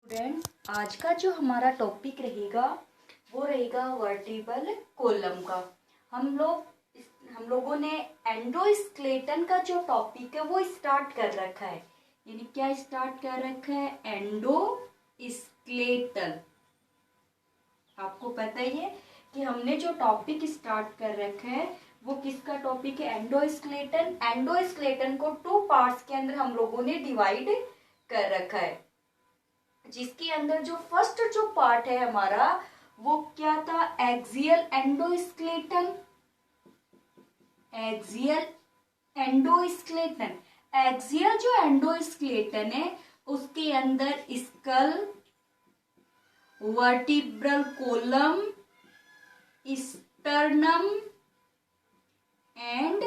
Friends, आज का जो हमारा टॉपिक रहेगा वो रहेगा वर्टिब्रल कोलम का। हम लोगों ने एंडोस्केलेटन का जो टॉपिक है वो स्टार्ट कर रखा है। यानी क्या स्टार्ट कर रखा है? एंडोस्केलेटन। आपको पता ही है कि हमने जो टॉपिक स्टार्ट कर रखा है वो किसका टॉपिक है? एंडोस्केलेटन। एंडोस्केलेटन को 2 पार्ट्स के अंदर हम लोगों ने डिवाइड कर रखा है, जिसके अंदर जो फर्स्ट जो पार्ट है हमारा वो क्या था? Axial endoskeleton. Axial endoskeleton. Axial जो एंडोस्केलेटन है उसके अंदर skull, vertebral column, sternum and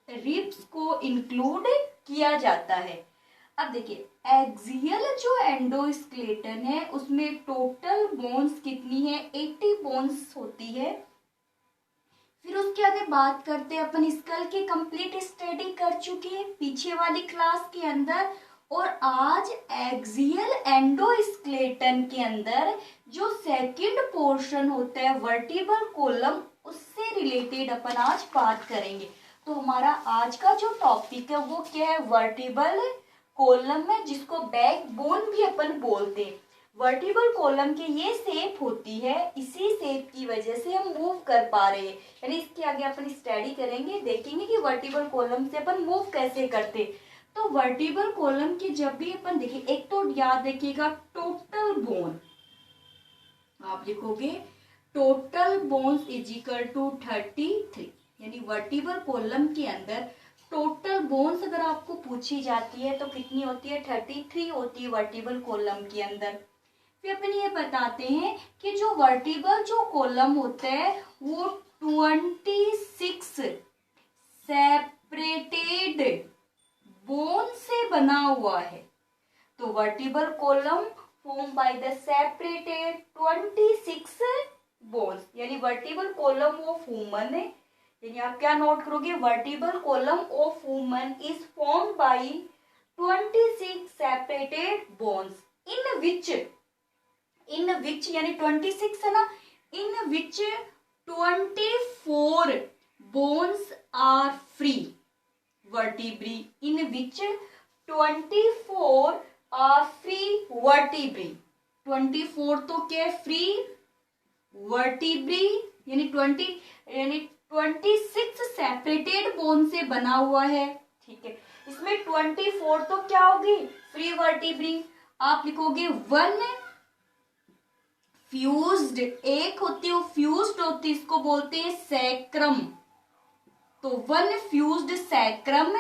ribs को इंक्लूड किया जाता है। अब देखिए, एक्सियल जो एंडोस्केलेटन है उसमें टोटल बोन्स कितनी है? 80 बोन्स होती है। फिर उसके आगे बात करते हैं अपन स्कल की। कंप्लीट स्टडी कर चुके हैं पीछे वाली क्लास के अंदर। और आज एक्सियल एंडोस्केलेटन के अंदर जो सेकंड पोर्शन होता है वर्टिब्रल कोलम, उससे रिलेटेड अपन आज बात करेंगे। तो हमारा आज का जो टॉपिक है वो क्या है? वर्टिब्रल कोलम है, जिसको बैक बोन भी अपन बोलते हैं। वर्टिब्रल कोलम की ये शेप होती है, इसी शेप की वजह से हम मूव कर पा रहे हैं। यानी इसके आगे अपन स्टडी करेंगे, देखेंगे कि वर्टिब्रल कोलम से अपन मूव कैसे करते। तो वर्टिब्रल कोलम की जब भी अपन देखिए, एक तो याद रखिएगा टोटल बोन, आप लिखोगे total bones is equal to 33। यानी वर्टिब्रल कोलम के अंदर टोटल बोन्स अगर आपको पूछी जाती है तो कितनी होती है? 33 होती है वर्टिब्रल कोलम के अंदर। फिर अपन ये बताते हैं कि जो वर्टिब्रल जो कोलम होता है वो 26 सेपरेटेड बोन से बना हुआ है। तो vertebral column form by the separated 26 bones. यानी वर्टिब्रल कोलम ऑफ ह्यूमन है। यानी आप क्या नोट करोगे? Vertebral column of human is formed by 26 separated bones in which यानी 26 है ना, in which 24 bones are free vertebrae. In which 24 are free vertebrae. 24 तो क्या? Free vertebrae. यानी 26 सेपरेटेड बोन से बना हुआ है। ठीक है, इसमें 24 तो क्या होगी? Free vertebrae. आप लिखोगे 1 फ्यूज्ड, एक होती है फ्यूज्ड होती है, इसको बोलते हैं सैक्रम। तो 1 फ्यूज्ड सैक्रम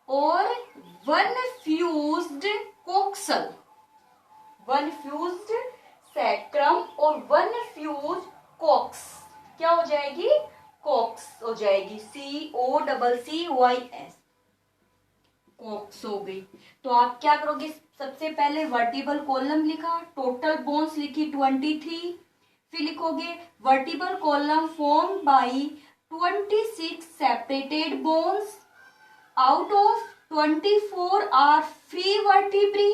और 1 फ्यूज्ड कोक्सल। 1 फ्यूज्ड सैक्रम और 1 फ्यूज्ड कोक्स क्या हो जाएगी? कोक्स हो जाएगी। COCCYS, कोक्स हो गई। तो आप क्या करोगे? सबसे पहले वर्टिब्रल कोलम लिखा, टोटल बोन्स लिखी 23। फिर लिखोगे vertebral column form by 26 separated bones, out of 24 are free vertebrae,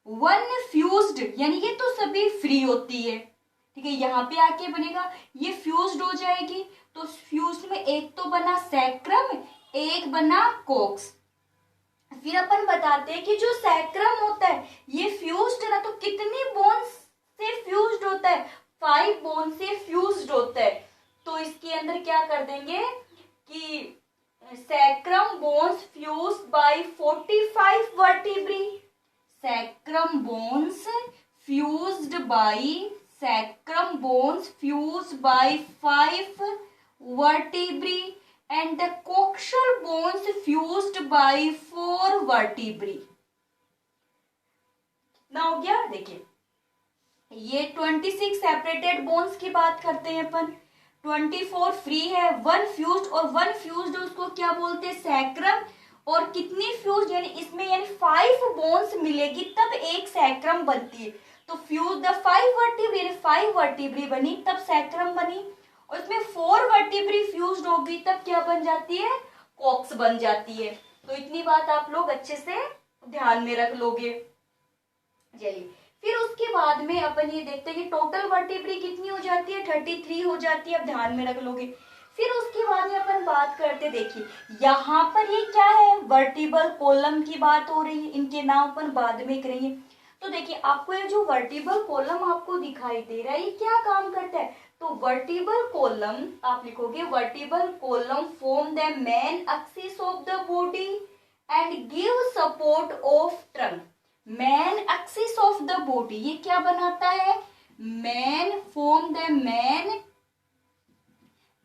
1 fused, यानी ये तो सभी फ्री होती है। ठीक है, यहाँ पे आके बनेगा ये फ्यूज्ड हो जाएगी। तो फ्यूज्ड में एक तो बना सैक्रम, एक बना कोक्स। फिर अपन बताते हैं कि जो सैक्रम होता है ये फ्यूज्ड है ना, तो कितनी बोन्स से फ्यूज्ड होता है? 5 बोन से फ्यूज्ड होता है। तो इसके अंदर क्या कर देंगे कि sacrum bones fused by 45 vertebrae. Sacrum bones fused by 5 vertebrae and the coxal bones fused by 4 vertebrae। ना हो गया? देखिए, ये 26 सेपरेटेड बोन्स की बात करते हैं अपन, 24 फ्री है, 1 फ्यूज्ड, और 1 फ्यूज्ड उसको क्या बोलते हैं? सैक्रम। और कितनी फ्यूज्ड? यानी इसमें यानी 5 बोन्स मिलेगी तब एक सैक्रम बनती है। तो फ्यूज द 5 वर्टिब्री, यानी 5 वर्टिब्री बनी तब सैक्रम बनी। और इसमें 4 वर्टिब्री फ्यूज्ड होगी तब क्या बन जाती है? कॉक्स बन जाती है। तो इतनी बात आप लोग अच्छे से ध्यान में रख लोगे। चलिए, फिर उसके बाद में अपन ये देखते हैं कि टोटल वर्टिब्री कितनी हो जाती है, 33 हो जाती है। अब ध्यान में रख लोगे। फिर उसके बाद में अपन बात करते, देखिए यहाँ पर ये क्या है, वर्टिबल कॉलम की बात हो रही है। इनके नाम अपन बाद में करेंगे। तो देखिए आपको ये जो वर्टिबल कॉलम आपको दिखाई दे रहा है, ये क्या काम करता है, तो वर्टिबल कॉलम आप लिखोगे, vertebral column form the main axis of the body and give support of trunk. Main axis of the body ये क्या बनाता है, main form the main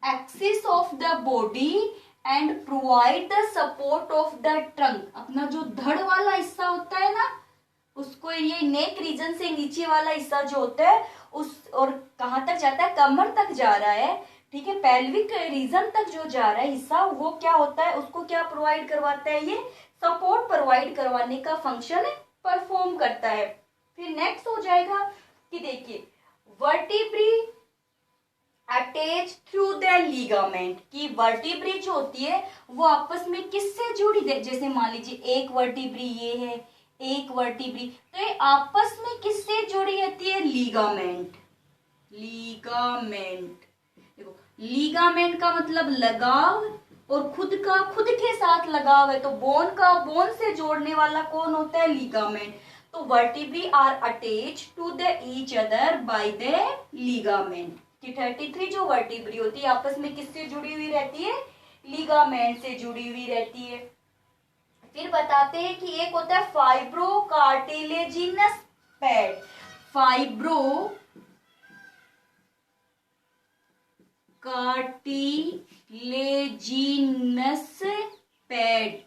axis of the body and provide the support of the trunk. अपना जो धड़ वाला हिस्सा होता है ना, उसको ये नेक रीजन से नीचे वाला हिस्सा जो होता है उस, और कहाँ तक जाता है, कमर तक जा रहा है, ठीक है, पेल्विक रीजन तक जो जा रहा है हिस्सा, वो क्या होता है, उसको क्या प्रोवाइड करवाता है, ये सपोर्ट प्रोवाइड करवाने का फंक्शन परफॉर्म करता है। फिर नेक्स्ट हो जाएगा कि देखिए vertebrae attach through the ligament, की वर्टिब्री जो होती है वो आपस में किससे जुड़ी है, जैसे मान लीजिए एक वर्टिब्री ये है, एक वर्टिब्री, तो ये आपस में किससे जुड़ी रहती है, लिगामेंट। लिगामेंट, देखो लिगामेंट का मतलब लगाव, और खुद के साथ लगाव है, तो बोन का बोन से जोड़ने वाला कौन होता है, लिगामेंट। तो vertebrae are attach to the each other by the ligament. कि 33 जो वर्टिब्री होती है आपस में किससे जुड़ी हुई रहती है, लिगामेंट से जुड़ी हुई रहती है। फिर बताते हैं कि एक होता है fibro cartilaginous pad. Fibro cartilaginous pad,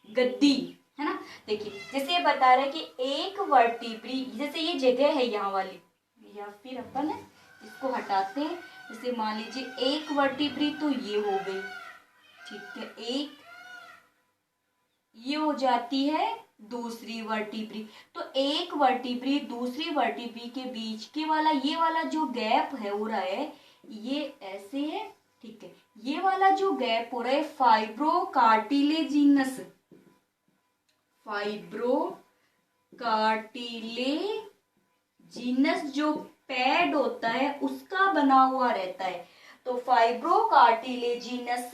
गद्दी, है ना। देखिए जैसे ये बता रहा है कि एक वर्टिब्री, जैसे ये जगह है यहाँ वाली, या फिर अपन इसको हटाते हैं, जैसे मान लीजिए एक वर्टिब्री तो ये हो गई, ठीक है, एक ये हो जाती है दूसरी वर्टिब्री। तो एक वर्टिब्री दूसरी वर्टिब्री के बीच के वाला ये वाला जो गैप है हो रहा है, ये ऐसे है, ठीक है, ये वाला जो गैप हो रहा है फाइब्रो कार्टिलेजिनस, फाइब्रो कार्टिलेजिनस जो पैड होता है उसका बना हुआ रहता है। तो fibro cartilaginous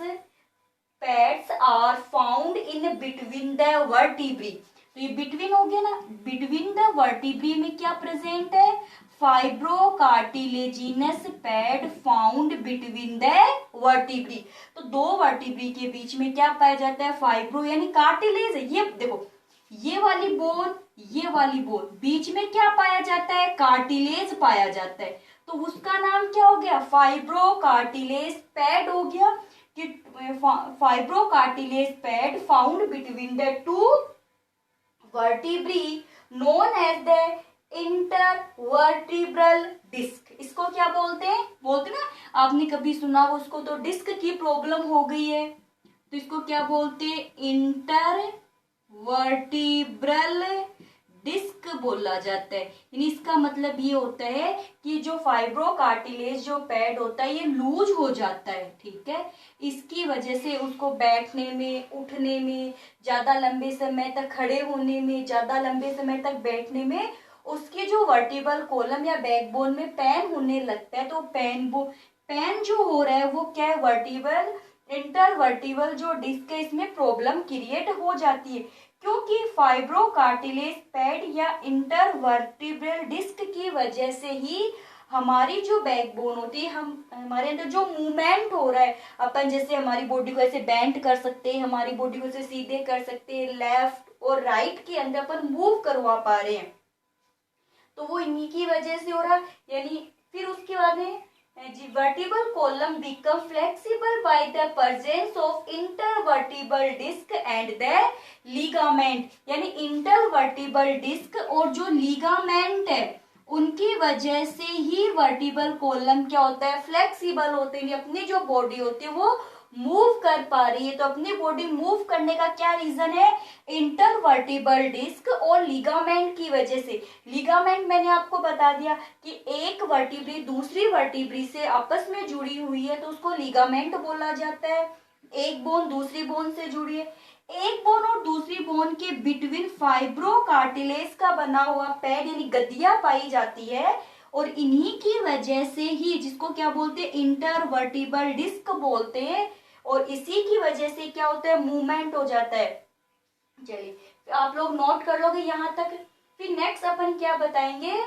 pads are found in between the vertebrae. तो ये बिटवीन हो गया ना, बिटवीन द वर्टिब्री में क्या प्रेजेंट है, fibro cartilaginous pad found between the vertebrae. तो दो वर्टिब्री के बीच में क्या पाया जाता है, फाइब्रो यानी कार्टिलेज। ये देखो ये वाली बोन, ये वाली बोन, बीच में क्या पाया जाता है, कार्टिलेज पाया जाता है। तो उसका नाम क्या हो गया, फाइब्रो कार्टिलेज पैड हो गया। कि fibro cartilage pad found between the two vertebrae known as the intervertebral disc. इसको क्या बोलते हैं, बोलते ना, आपने कभी सुना हो उसको, तो डिस्क की प्रॉब्लम हो गई है तो इसको क्या बोलते हैं, इंटरवर्टिब्रल डिस्क बोला जाता है। यानी इसका मतलब ये होता है कि जो फाइब्रो कार्टिलेज जो पैड होता है ये लूज हो जाता है, ठीक है, इसकी वजह से उसको बैठने में, उठने में, ज्यादा लंबे समय तक खड़े होने में, ज्यादा लंबे समय तक बैठने में उसके जो वर्टिबल कॉलम या बैकबोन में पेन होने लगता है। तो पेन जो हो रहा है वो क्या है, वर्टिबल इंटरवर्टिबल जो डिस्क है इसमें प्रॉब्लम क्रिएट हो जाती है, क्योंकि फाइब्रो कार्टिलेज पैड या इंटरवर्टिब्रल डिस्क की वजह से ही हमारी जो बैकबोन होती है, हमारे अंदर जो मूवमेंट हो रहा है, अपन जैसे हमारी बॉडी को ऐसे बेंड कर सकते हैं, हमारी बॉडी को ऐसे सीधे कर सकते हैं, लेफ्ट और राइट के अंदर अपन मूव करवा पा रहे हैं, तो वो इन्हीं की वजह से हो रहा है। यानी फिर उसके बाद में vertebral column become flexible by the presence of intervertebral disc and the ligament। यानी intervertebral disc और जो ligament है उनकी वजह से ही वर्टिबल कॉलम क्या होता है, फ्लेक्सिबल होते हैं, अपनी जो बॉडी होती है वो मूव कर पा रही है। तो अपनी बॉडी मूव करने का क्या रीजन है, इंटरवर्टिबल डिस्क और लिगामेंट की वजह से। लिगामेंट मैंने आपको बता दिया कि एक वर्टिब्री दूसरी वर्टिब्री से आपस में जुड़ी हुई है तो उसको लिगामेंट बोला जाता है। एक बोन दूसरी बोन से जुड़ी है, एक बोन और दूसरी बोन के बिटवीन फाइब्रो कार्टिलेज का बना हुआ पैड यानी गद्दियां पाई जाती है, और इन्हीं की वजह से ही, जिसको क्या बोलते हैं, इंटरवर्टिबल डिस्क बोलते हैं, और इसी की वजह से क्या होता है, मूवमेंट हो जाता है। चलिए आप लोग नोट कर लोगे यहाँ तक। फिर नेक्स्ट अपन क्या बताएंगे,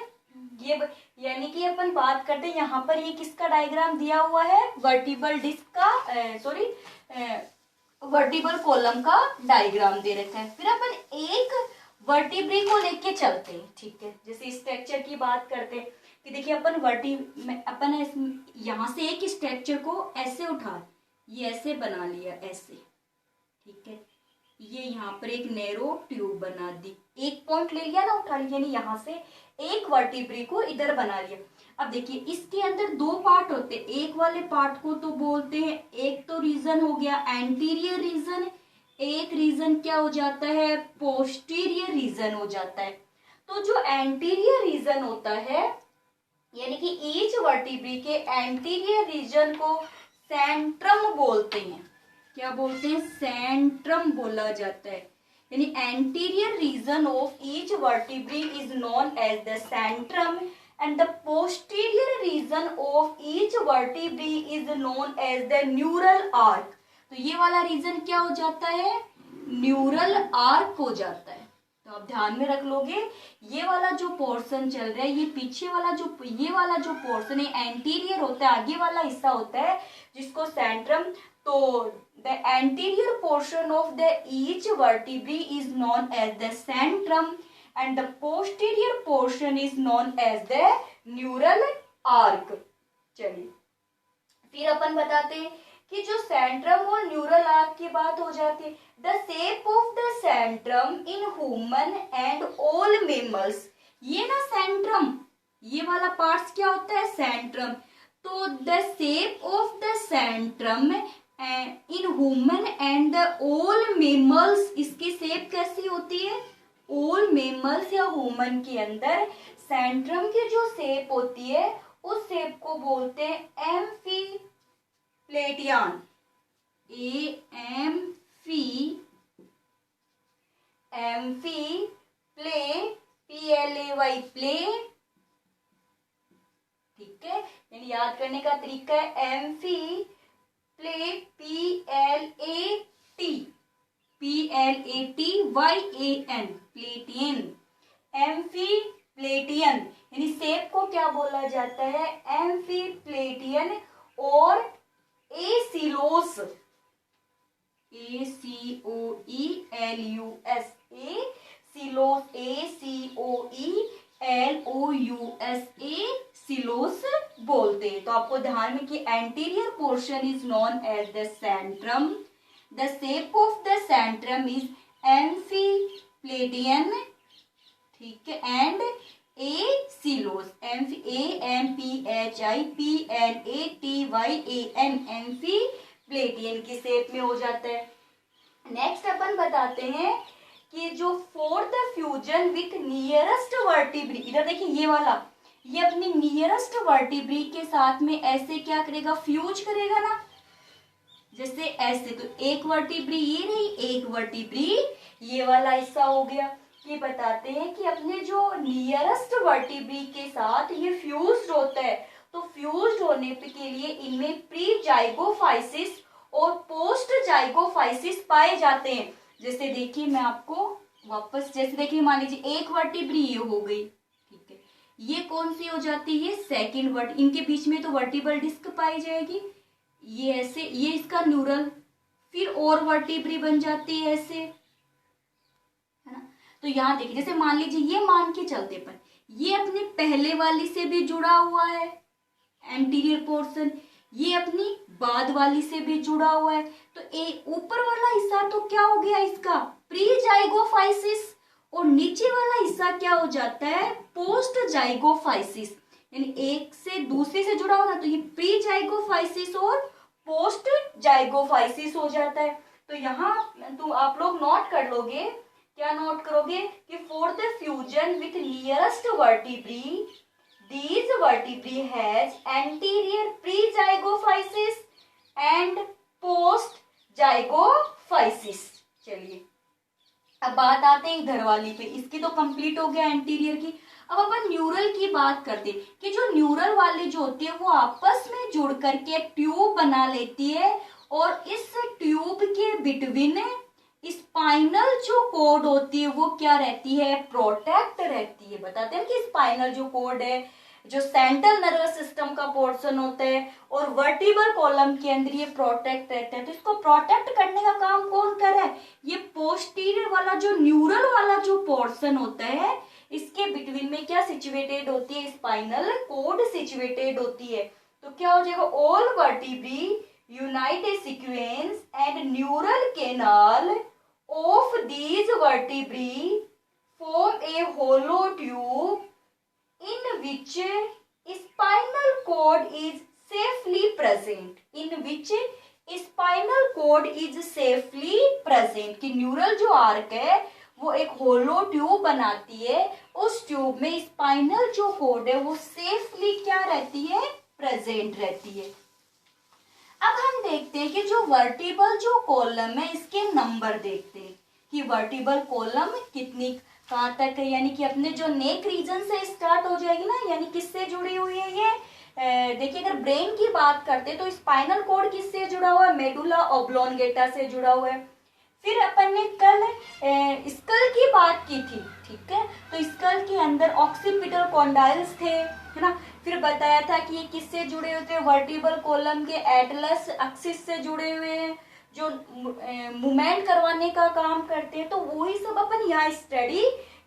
ये यानी कि अपन बात करते हैं यहाँ पर, ये किसका डायग्राम दिया हुआ है, वर्टिबल डिस्क का, सॉरी वर्टिबल कॉलम का डायग्राम दे रखा है। फिर अपन एक वर्टिब्री को लेके चलते हैं, ठीक है। जैसे स्ट्रक्चर की बात करते हैं कि देखिए अपन यहाँ से एक स्ट्रक्चर को ऐसे उठा, ये ऐसे बना लिया ऐसे, ठीक है। ये यहाँ पर एक नैरो ट्यूब बना दी, एक पॉइंट ले लिया ना, उठा लिया, यानी यहाँ से एक वर्टिब्री को इधर बना लिया। अब देखिए इसके अंदर दो पार्ट होते हैं, एक वाले पार्ट को तो बोलते हैं, एक तो रीजन हो गया एंटीरियर रीजन, एक रीजन क्या हो जाता है, पोस्टीरियर रीजन हो जाता है। तो जो एंटीरियर रीजन होता है, यानी कि ईच वर्टिब्री के एंटीरियर रीजन को सेंट्रम बोलते हैं। क्या बोलते हैं, सेंट्रम बोला जाता है। यानी anterior region of each vertebrae is known as the centrum and the posterior region of each vertebrae is known as the neural arch. तो ये वाला रीजन क्या हो जाता है, न्यूरल आर्क हो जाता है। तो आप ध्यान में रख लोगे, ये वाला जो पोर्शन चल रहा है, ये पीछे वाला ये वाला जो पोर्शन है एंटीरियर होता है, आगे वाला हिस्सा होता है जिसको सेंट्रम। तो the anterior portion of the each vertebrae is known as the centrum and the posterior portion is known as the neural arch. चलिए फिर अपन बताते हैं कि जो सेंट्रम और न्यूरल आर्क की बात हो जाती है, the shape of the Centrum in human and all mammals. ये ना सेंट्रम, ये वाला पार्ट्स क्या होता है, सेंट्रम। तो the shape of the Centrum in human and the all mammals, इसकी शेप कैसी होती है, ऑल मेमल्स या ह्यूमन के अंदर सेंट्रम की जो शेप होती है उस शेप को बोलते हैं एम्फीप्लेटियन, PLAY प्ले, ठीक है। यानी याद करने का तरीका है एम्फी प्ले, PLATYAN प्लेटियन, एम्फीप्लेटियन। यानी शेप को क्या बोला जाता है, एम्फीप्लेटियन और acoelous, ACOELUS, acoelous, ACOELOUS, coelous बोलते हैं। तो आपको ध्यान में कि anterior portion is known as the centrum, the shape of the centrum is amphiplatyan, ठीक है, एंड एसिलोस, AMPHIPLATYAN, एम्फीप्लेटियन की शेप में हो जाता है। नेक्स्ट अपन बताते हैं कि जो for the fusion with nearest vertebrae, इधर देखिए ये वाला, ये अपनी नियरेस्ट वर्टिब्री के साथ में ऐसे क्या करेगा, फ्यूज करेगा ना, जैसे ऐसे। तो एक वर्टिब्री ये रही, एक वर्टिब्री ये वाला हिस्सा हो गया। ये बताते हैं कि अपने जो नियरेस्ट वर्टिब्री के साथ ये फ्यूज्ड होता है। तो फ्यूज्ड होने के लिए इनमें प्री जाइगोफाइसिस और पोस्ट जाइगोफाइसिस पाए जाते हैं। जैसे देखिए मैं आपको वापस, जैसे देखिए मान लीजिए एक वर्टिब्री ये हो गई, ठीक है, ये कौन सी हो जाती है, सेकंड वर्ट, इनके बीच में तो वर्टिबल डिस्क पाई जाएगी, ये ऐसे, ये इसका न्यूरल, फिर और वर्टिब्री बन जाती है ऐसे, है ना। तो यहाँ देखिए जैसे मान लीजिए ये मान के चलते पर ये अपने पहले वाली से भी जुड़ा हुआ है एंटीरियर पोर्शन, ये अपनी बाद वाली से भी जुड़ा हुआ है। तो ऊपर वाला हिस्सा तो क्या हो गया इसका, प्री जाइगोफाइसिस, और नीचे वाला हिस्सा क्या हो जाता है, पोस्ट जाइगोफाइसिस। यानी एक से दूसरे से जुड़ा हो ना, तो ये प्री जाइगोफाइसिस और पोस्ट जाइगोफाइसिस हो जाता है। तो यहाँ तो आप लोग नोट कर लोगे, क्या नोट करोगे कि for the fusion with nearest vertebrae, these vertebrae has anterior pre-zygophysis and post-zygophysis। चलिए अब बात आते हैं इधर वाली पे, इसकी तो कंप्लीट हो गया एंटीरियर की। अब अपन न्यूरल की बात करते हैं कि जो न्यूरल वाली जो होती है वो आपस में जुड़ करके एक ट्यूब बना लेती है, और इस ट्यूब के बिटवीन स्पाइनल जो कॉर्ड होती है वो क्या रहती है, प्रोटेक्ट रहती है। बताते हैं कि स्पाइनल जो कॉर्ड है जो सेंट्रल नर्वस सिस्टम का पोर्शन होता है और वर्टिब्रल कॉलम के अंदर ये प्रोटेक्ट रहता है। तो इसको प्रोटेक्ट करने का काम कौन कर रहा है, ये पोस्टीरियर वाला जो न्यूरल वाला जो पोर्शन होता है इसके बिटवीन में क्या सिचुएटेड होती है, स्पाइनल कॉर्ड सिचुएटेड होती है। तो क्या हो जाएगा, all vertebrae unite a sequence and neural canal of these vertebrae form a hollow tube in which spinal cord is safely present, in which spinal cord is safely present, कि neural जो arc है वो एक होलो tube बनाती है, उस tube में spinal जो कॉर्ड है वो सेफली क्या रहती है, प्रेजेंट रहती है। अब हम देखते हैं कि जो वर्टिब्रल जो कॉलम है इसके नंबर देखते हैं कि वर्टिब्रल कॉलम कितनी कहाँ तक है, यानी कि अपने जो नेक रीजन से स्टार्ट हो जाएगी ना, यानी किससे जुड़ी हुई है ये। देखिए अगर ब्रेन की बात करते हैं तो स्पाइनल कॉर्ड किससे जुड़ा हुआ है, मेडुला ऑब्लोंगेटा से जुड़ा हुआ है। फिर अपन ने कल स्कल की बात की थी, ठीक है, तो स्कल के अंदर ऑक्सीपिटल कॉन्डाइल्स थे, है ना। फिर बताया था कि ये किससे जुड़े होते हैं, वर्टिब्रल कॉलम के एटलस एक्सिस से जुड़े हुए हैं जो मूवमेंट करवाने का काम करते हैं। तो वही सब अपन यहाँ स्टडी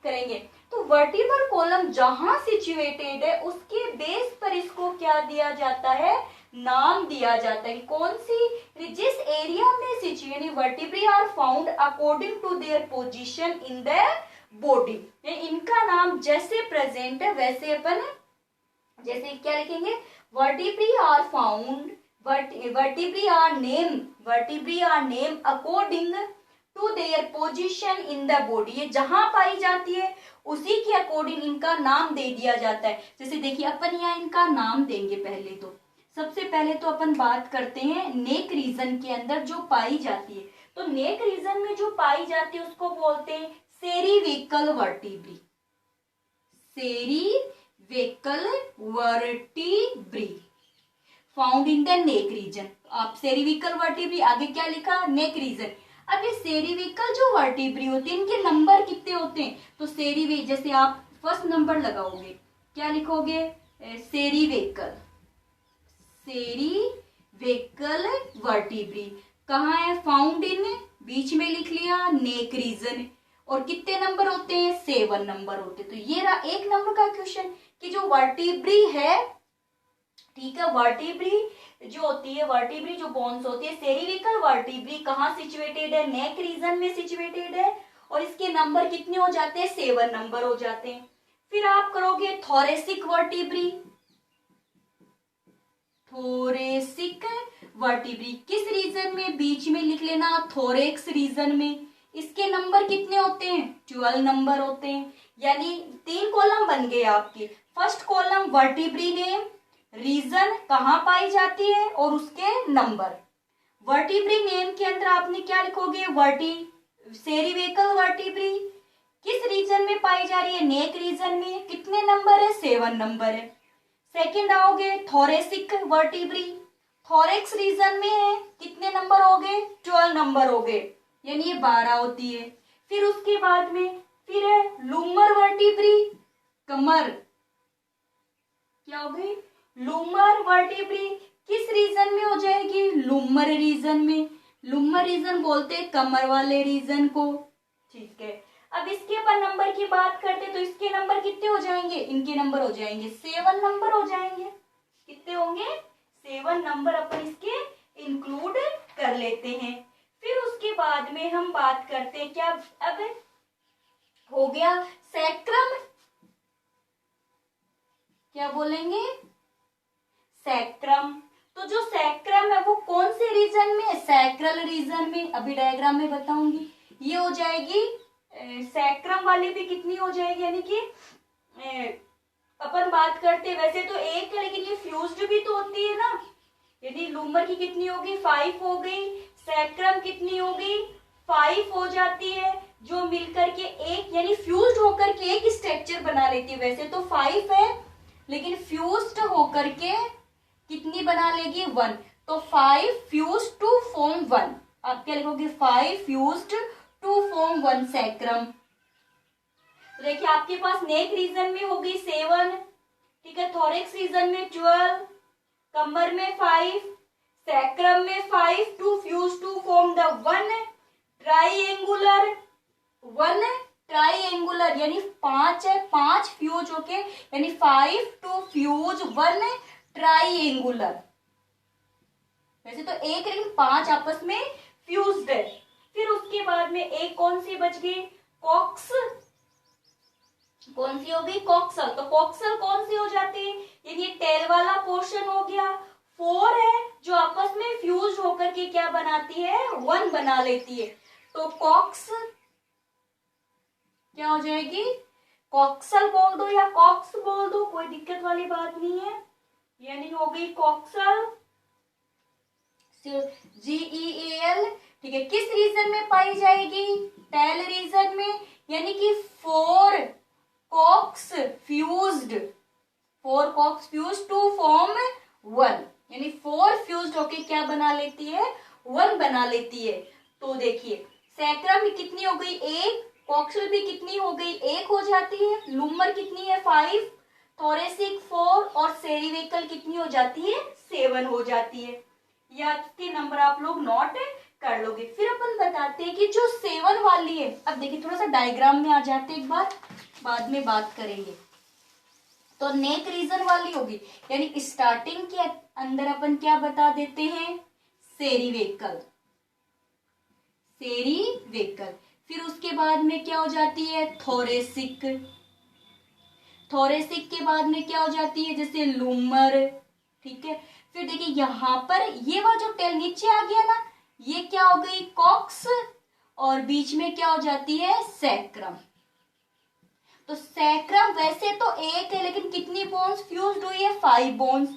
करेंगे। तो वर्टिब्रल कॉलम जहां सिचुएटेड है उसके बेस पर इसको क्या दिया जाता है, नाम दिया जाता है। कौन सी, जिस एरिया में situated vertebrae are found according to their position in the body, इनका नाम जैसे प्रेजेंट है वैसे अपन जैसे क्या लिखेंगे, vertebrae are found, vertebrae are named according to their position in the body, ये जहां पाई जाती है उसी के अकॉर्डिंग इनका नाम दे दिया जाता है। जैसे देखिए अपन यहाँ इनका नाम देंगे। पहले तो सबसे पहले तो अपन बात करते हैं नेक रीजन के अंदर जो पाई जाती है। तो नेक रीजन में जो पाई जाती है उसको बोलते हैं cervical vertebrae, cervical vertebrae found in the neck region. आप सेरिविकल वर्टिब्री आगे क्या लिखा, नेक रीजन। अब ये सेरिविकल जो वर्टिब्री होती है इनके नंबर कितने होते हैं, तो जैसे आप फर्स्ट नंबर लगाओगे क्या लिखोगे, सेरिविकल, सेरिविकल वर्टिब्री कहाँ है, फाउंड इन, बीच में लिख लिया नेक रीजन। और कितने नंबर होते हैं, 7 नंबर होते हैं। तो ये रहा 1 नंबर का क्वेश्चन कि जो वर्टिब्री है, ठीक है, वर्टिब्री जो होती है, वर्टिब्री जो बोन्स होती है, सेरिविकल वर्टिब्री कहाँ सिचुएटेड है, नेक रीजन में सिचुएटेड है, और इसके नंबर कितने हो जाते हैं, 7 नंबर हो जाते हैं। फिर आप करोगे थोरेसिक वर्टिब्री, थोरेसिक वर्टिब्री किस रीजन में, बीच में लिख लेना थोरेक्स रीजन में। इसके नंबर कितने होते हैं, 12 नंबर होते हैं। यानी 3 कॉलम बन गए आपके। First column vertebrae name, region कहाँ पाई जाती है और उसके नंबर। वर्टिब्री नेम के अंदर आपने क्या लिखोगे, सेरिविकल वर्टिब्री किस रीजन में पाई जा रही है, नेक रीजन में, कितने नंबर है, 7 नंबर है। सेकंड आओगे थोरेसिक वर्टिब्री, थोरेक्स रीजन में है, कितने नंबर हो गए, 12 नंबर हो गए, यानी ये 12 होती है। फिर उसके बाद में फिर है लूमर वर्टिब्री, कमर क्या हो गई, लूमर वर्टिब्री किस रीजन में हो जाएगी, लूमर रीजन में। लूमर रीजन बोलते हैं कमर वाले रीजन को, ठीक है। अब इसके अपन नंबर की बात करते तो इसके नंबर कितने हो जाएंगे, इनके नंबर हो जाएंगे 7 नंबर हो जाएंगे। कितने होंगे, 7 नंबर अपन इसके इंक्लूड कर लेते हैं। फिर उसके बाद में हम बात करते हैं क्या, अब हो गया सैक्रम, क्या बोलेंगे, सैक्रम। तो जो सैक्रम है वो कौन से रीजन में है, सैक्रल रीजन में। अभी डायग्राम में बताऊंगी। ये हो जाएगी सैक्रम वाली भी कितनी हो जाएगी, यानी कि अपन बात करते वैसे तो एक है लेकिन ये फ्यूज्ड भी तो होती है ना। यदि लूमर की कितनी होगी, 5 हो गई, सैक्रम कितनी होगी, 5 हो जाती है, जो मिलकर के एक यानी फ्यूज्ड होकर के एक स्ट्रक्चर बना लेती है। वैसे तो 5 है लेकिन फ्यूज्ड होकर के कितनी बना लेगी 1, तो 5 फ्यूज्ड टू फॉर्म 1। आप क्या लिखोगे 5 फ्यूज्ड टू फॉर्म 1 सैक्रम। तो देखिए आपके पास नेक रीजन में होगी 7, ठीक है, थोरेक्स रीजन में 12, कमर में 5, सैक्रम में 5 to fuse to form the 1 triangular यानी 5 है, 5 फ्यूज होके यानी 5 टू फ्यूज 1 ट्राइएंगुलर। वैसे तो एक रिंग 5 आपस में फ्यूज्ड है। फिर उसके बाद में एक कौन सी बच गई, कॉक्स, कौन सी हो गई कॉक्सल। तो कॉक्सल कौन सी हो जाती है, यानी टेल वाला पोर्शन हो गया। 4 है जो आपस में फ्यूज होकर के क्या बनाती है 1 बना लेती है, तो कॉक्स क्या हो जाएगी, कॉक्सल बोल दो या कॉक्स बोल दो, कोई दिक्कत वाली बात नहीं है, यानी हो गई कॉक्सल GEAL। ठीक है, किस रीजन में पाई जाएगी, टेल रीजन में, यानी कि 4 कॉक्स फ्यूज्ड टू फॉर्म 1, यानी 4 फ्यूज्ड होके क्या बना लेती है 1 बना लेती है। तो देखिए सैक्रम में कितनी हो गई 1, कॉक्सल भी कितनी हो गई 1 हो जाती है, लूमर कितनी है 5, थोरेसिक 4 और सेरिविकल कितनी हो जाती है 7 हो जाती है। या के नंबर आप लोग नोट कर लोगे। फिर अपन बताते हैं कि जो 7 वाली है, अब देखिए थोड़ा सा डायग्राम में आ जाते एक बार, बाद में बात करेंगे। तो नेक रीजन वाली होगी, यानी स्टार्टिंग के अंदर अपन क्या बता देते हैं सेरिविकल। फिर उसके बाद में क्या हो जाती है थोरेसिक के बाद में क्या हो जाती है जैसे लूमर, ठीक है। फिर देखिए यहाँ पर ये वाला जो टेल नीचे आ गया ना, ये क्या हो गई कॉक्स, और बीच में क्या हो जाती है सैक्रम। तो सैक्रम वैसे तो एक है लेकिन कितनी बोन्स फ्यूज्ड हुई है 5 बोन्स।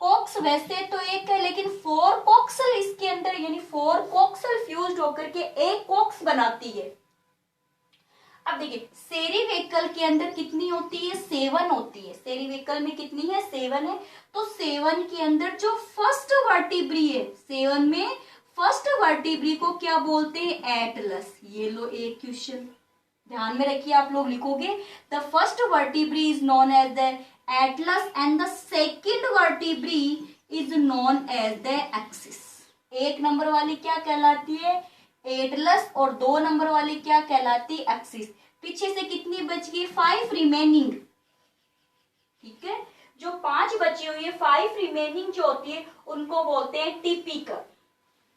कॉक्स वैसे तो एक है लेकिन 4 कॉक्सल इसके अंदर, यानी 4 कॉक्सल फ्यूज्ड होकर के एक कॉक्स बनाती है। अब देखिए सेरिविकल के अंदर कितनी होती है 7 होती है, सेरिविकल में कितनी है 7 है। तो 7 के अंदर जो फर्स्ट वर्टिब्री है, 7 में फर्स्ट वर्टिब्री को क्या बोलते हैं एटलस। ये लो एक क्वेश्चन ध्यान में रखिए, आप लोग लिखोगे the first vertebrae is known as the atlas and the second vertebrae is known as the axis. 1 number वाली क्या कहलाती है एटलस और 2 नंबर वाली क्या कहलाती है एक्सिस। पीछे से कितनी बच गई 5 रिमेनिंग, ठीक है, जो 5 बची हुई है 5 रिमेनिंग जो होती है उनको बोलते हैं टिपिकल।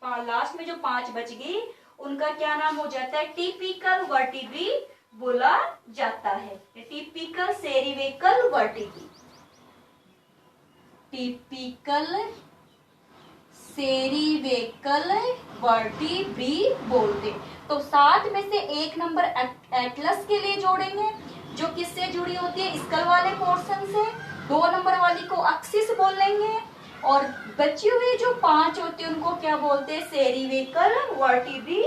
लास्ट में जो 5 बच गई उनका क्या नाम हो जाता है टिपिकल वर्टिब्री बोला जाता है। टिपिकल सेरिविकल वर्टिब्री, टिपिकल सेरिविकल वर्टिब्री बोलते। तो 7 में से 1 नंबर एटलस के लिए जोड़ेंगे जो किससे जुड़ी होती है स्कल वाले पोर्शन से, 2 नंबर वाली को एक्सिस बोलेंगे और बची हुई जो 5 होती है उनको क्या बोलते हैं सेरिविकल वर्टिब्री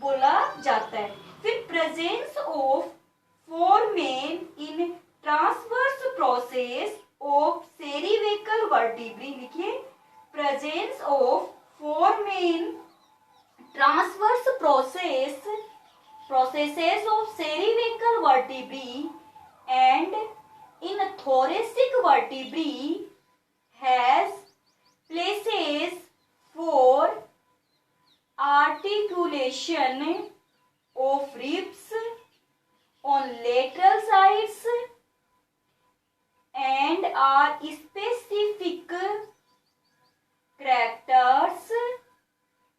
बोला जाता है। फिर presence of foramen in transverse process of cervical vertebrae, लिखिए presence of foramen transverse processes of cervical vertebrae and in thoracic vertebrae has places for articulation of ribs on lateral sides and are specific characters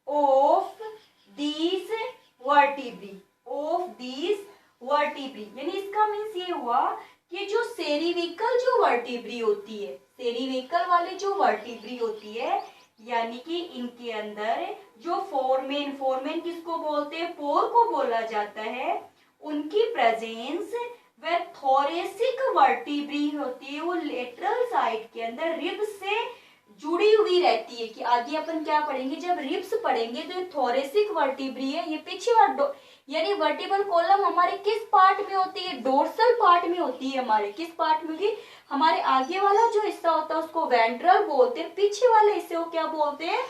of these vertebrae। यानी इसका means ये हुआ कि जो सेरिविकल जो vertebrae होती है, सेरिविकल वाली जो वर्टिब्री होती है, यानी कि इनके अंदर जो फोरमेन किसको बोलते हैं पोर को बोला जाता है, उनकी प्रेजेंस वह थोरेसिक वर्टिब्री होती है, वो लेटरल साइड के अंदर रिब से जुड़ी हुई रहती है कि आगे अपन क्या पढ़ेंगे, जब रिब्स पढ़ेंगे तो ये थोरेसिक वर्टिब्री है, ये पीछे वाला यानी वर्टिबल कॉलम हमारे किस पार्ट में होती है, डोर्सल पार्ट में होती है। हमारे किस पार्ट में होगी, हमारे आगे वाला जो हिस्सा होता है उसको वेंट्रल बोलते हैं, पीछे वाले हिस्से को क्या बोलते हैं,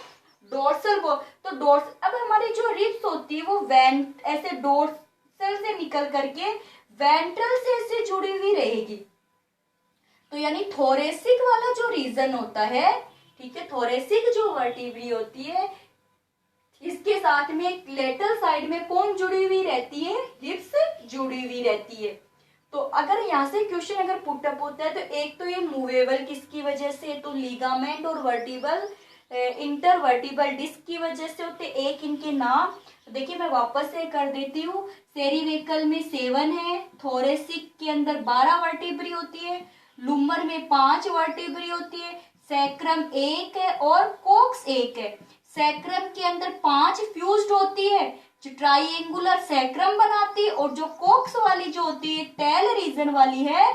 डोर्सल बोल। तो डोर्स, अब हमारी जो रिब्स होती है वो ऐसे डोर्सल से निकल करके वेंट्रल से ऐसे जुड़ी हुई रहेगी। तो यानी थोरेसिक वाला जो रीजन होता है, ठीक है, थोरेसिक जो वर्टिब्री होती है इसके साथ में एक लेटरल साइड में कौन जुड़ी हुई रहती है, रिब्स जुड़ी हुई रहती है। तो अगर यहाँ से क्वेश्चन अगर पुटअप होता है तो एक तो ये मूवेबल किसकी वजह से, तो लिगामेंट और वर्टिबल इंटरवर्टिबल डिस्क की वजह से होते, एक इनके नाम देखिए मैं वापस से कर देती हूँ। सेरिवेकल में 7 है, थोरेसिक के अंदर 12 वर्टिब्री होती है, लुमर में 5 वर्टिब्री होती है, सैक्रम 1 है और कोक्स 1 है। सैक्रम के अंदर 5 फ्यूज्ड होती है जो ट्राइएंगुलर सैक्रम बनाती है, और जो कोक्स वाली जो होती है टेल रीजन वाली है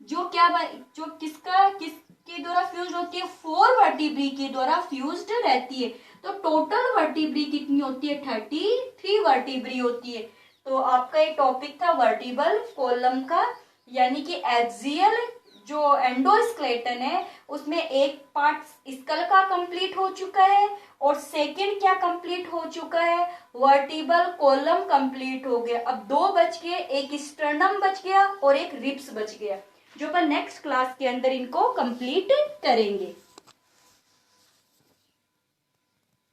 जो जो किसके द्वारा फ्यूज्ड होती है, 4 वर्टिब्री के द्वारा फ्यूज्ड रहती है। तो टोटल वर्टिब्री कितनी होती है, 33 वर्टिब्री होती है। तो आपका एक टॉपिक था वर्टिबल कॉलम का, यानी कि एक्सियल जो एंडोस्केलेटन है उसमें एक पार्ट स्कल का कंप्लीट हो चुका है और सेकंड क्या कंप्लीट हो चुका है, वर्टिबल कॉलम कंप्लीट हो गया। अब 2 बच गए, एक स्टर्नम बच गया और एक रिब्स बच गया, जो अपन नेक्स्ट क्लास के अंदर इनको कंप्लीट करेंगे।